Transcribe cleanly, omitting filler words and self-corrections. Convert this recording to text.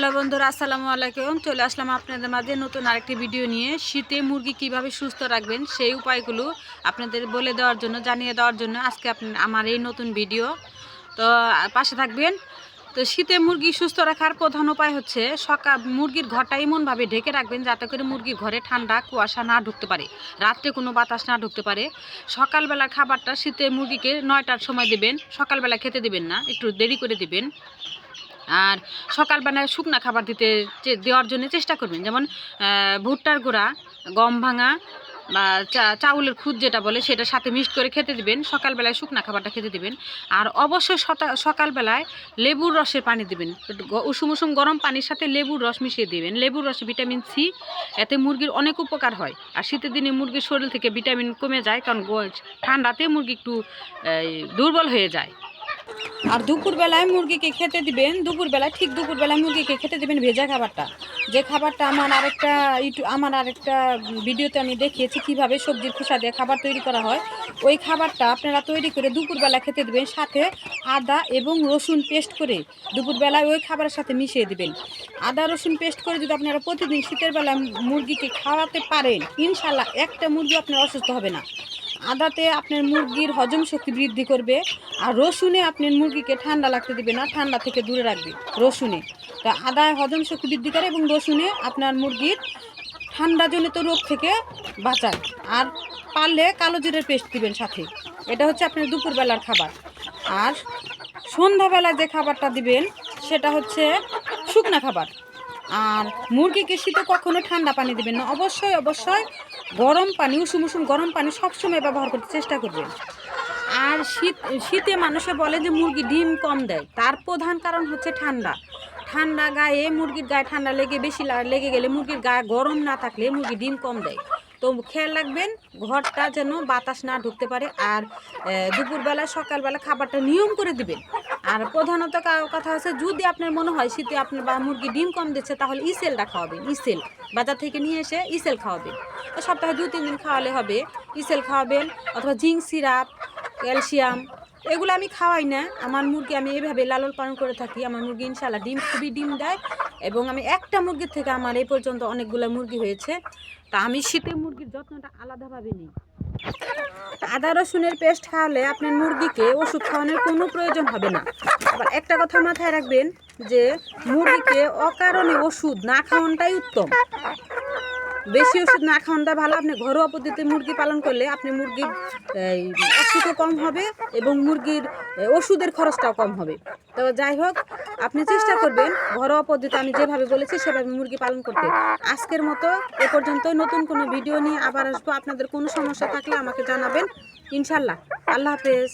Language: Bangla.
হ্যালো বন্ধুরা, আসসালামু আলাইকুম। চলে আসলাম আপনাদের মাঝে নতুন আরেকটি ভিডিও নিয়ে। শীতে মুরগি কিভাবে সুস্থ রাখবেন সেই উপায়গুলো আপনাদের বলে দেওয়ার জন্য, জানিয়ে দেওয়ার জন্য আজকে আমার এই নতুন ভিডিও। তো পাশে থাকবেন। তো শীতে মুরগি সুস্থ রাখার প্রধান উপায় হচ্ছে মুরগির ঘরটা এমনভাবে ঢেকে রাখবেন যাতে করে মুরগির ঘরে ঠান্ডা কুয়াশা না ঢুকতে পারে, রাত্রে কোনো বাতাস না ঢুকতে পারে। সকালবেলার খাবারটা শীতে মুরগিকে 9টার সময় দেবেন। সকালবেলা খেতে দেবেন না, একটু দেরি করে দেবেন। আর সকালবেলায় শুকনা খাবার দেওয়ার জন্য চেষ্টা করবেন, যেমন ভুট্টার গুঁড়া, গম ভাঙা বা চাউলের খুদ যেটা বলে সেটার সাথে মিক্সড করে খেতে দিবেন। সকালবেলায় শুকনা খাবারটা খেতে দিবেন। আর অবশ্যই সকালবেলায় লেবুর রসের পানি দিবেন। উষুম উষুম গরম পানির সাথে লেবুর রস মিশিয়ে দিবেন। লেবুর রসে ভিটামিন সি, এতে মুরগির অনেক উপকার হয়। আর শীতের দিনে মুরগির শরীর থেকে ভিটামিন কমে যায়, কারণ ঠান্ডাতে মুরগি একটু দুর্বল হয়ে যায়। আর দুপুরবেলায় মুরগিকে খেতে দিবেন, ঠিক দুপুরবেলায় মুরগিকে খেতে দিবেন ভেজা খাবারটা। যে খাবারটা আমার আরেকটা ভিডিওতে আমি দেখিয়েছি কীভাবে সবজির খোসা দিয়ে খাবার তৈরি করা হয়। ওই খাবারটা আপনারা তৈরি করে দুপুরবেলা খেতে দিবেন, সাথে আদা এবং রসুন পেস্ট করে দুপুরবেলায় ওই খাবারের সাথে মিশিয়ে দিবেন। আদা রসুন পেস্ট করে যদি আপনারা প্রতিদিন শীতের বেলায় মুরগিকে খাওয়াতে পারেন, ইনশাল্লাহ একটা মুরগি আপনার অসুস্থ হবে না। আদাতে আপনার মুরগির হজম শক্তি বৃদ্ধি করবে। আর রসুনে আপনার মুরগিকে ঠান্ডা লাগতে দিবে না, ঠান্ডা থেকে দূরে রাখবে রসুনে। তো আদা হজম শক্তি বৃদ্ধি করে এবং রসুনে আপনার মুরগির ঠান্ডাজনিত রোগ থেকে বাঁচায়। আর পারলে কালো জিরের পেস্ট দিবেন সাথে। এটা হচ্ছে আপনার দুপুরবেলার খাবার। আর সন্ধ্যাবেলা যে খাবারটা দিবেন সেটা হচ্ছে শুকনা খাবার। আর মুরগিকে শীতে কখনো ঠান্ডা পানি দিবেন না, অবশ্যই গরম পানি, উষুম গরম পানি সবসময় ব্যবহার করতে চেষ্টা করবেন। আর শীতে মানুষে বলে যে মুরগি ডিম কম দেয়, তার প্রধান কারণ হচ্ছে ঠান্ডা গায়ে, মুরগির গায়ে ঠান্ডা লেগে গেলে মুরগির গায়ে গরম না থাকলে মুরগি ডিম কম দেয়। তো খেয়াল রাখবেন ঘরটা যেন বাতাস না ঢুকতে পারে। আর দুপুরবেলা সকালবেলা খাবারটা নিয়ম করে দিবেন। আর প্রধানত কথা হচ্ছে, যদি আপনার মনে হয় শীতে আপনার বা মুরগি ডিম কম দিচ্ছে, তাহলে ইসেলটা খাওয়াবেন। ইসেল বাজার থেকে নিয়ে এসে ইসেল খাওয়াবেন। তো সপ্তাহে 2-3 দিন খাওয়ালে হবে। ইসেল খাওয়াবেন, অথবা জিঙ্ক সিরাপ, ক্যালসিয়াম, এগুলো আমি খাওয়াই না। আমার মুরগি আমি এভাবে লালন পালন করে থাকি। আমার মুরগি ইনশাল্লাহ খুবই ডিম দেয়। এবং আমি একটা মুরগির থেকে আমার এই পর্যন্ত অনেকগুলো মুরগি হয়েছে। তা আমি শীতে মুরগির যত্নটা আলাদাভাবে নিই। আদা রসুনের পেস্ট খাওয়ালে আপনার মুরগিকে ওষুধ খাওয়ানোর কোনো প্রয়োজন হবে না। আবার একটা কথা মাথায় রাখবেন যে মুরগিকে অকারণে ওষুধ না খাওয়ানোটাই উত্তম। বেশি ওষুধ না খাওয়ানোটা ভালো। আপনি ঘরোয়া পদ্ধতিতে মুরগি পালন করলে আপনি মুরগির অসুখও কম হবে এবং মুরগির ওষুধের খরচটাও কম হবে। তো যাই হোক, আপনি চেষ্টা করবেন ঘরোয়া পদ্ধতি আমি যেভাবে বলেছি সেভাবে মুরগি পালন করতে। আজকের মতো এ পর্যন্ত। নতুন কোনো ভিডিও নিয়ে আবার আসবো। আপনাদের কোনো সমস্যা থাকলে আমাকে জানাবেন ইনশাল্লাহ। আল্লাহ হাফেজ।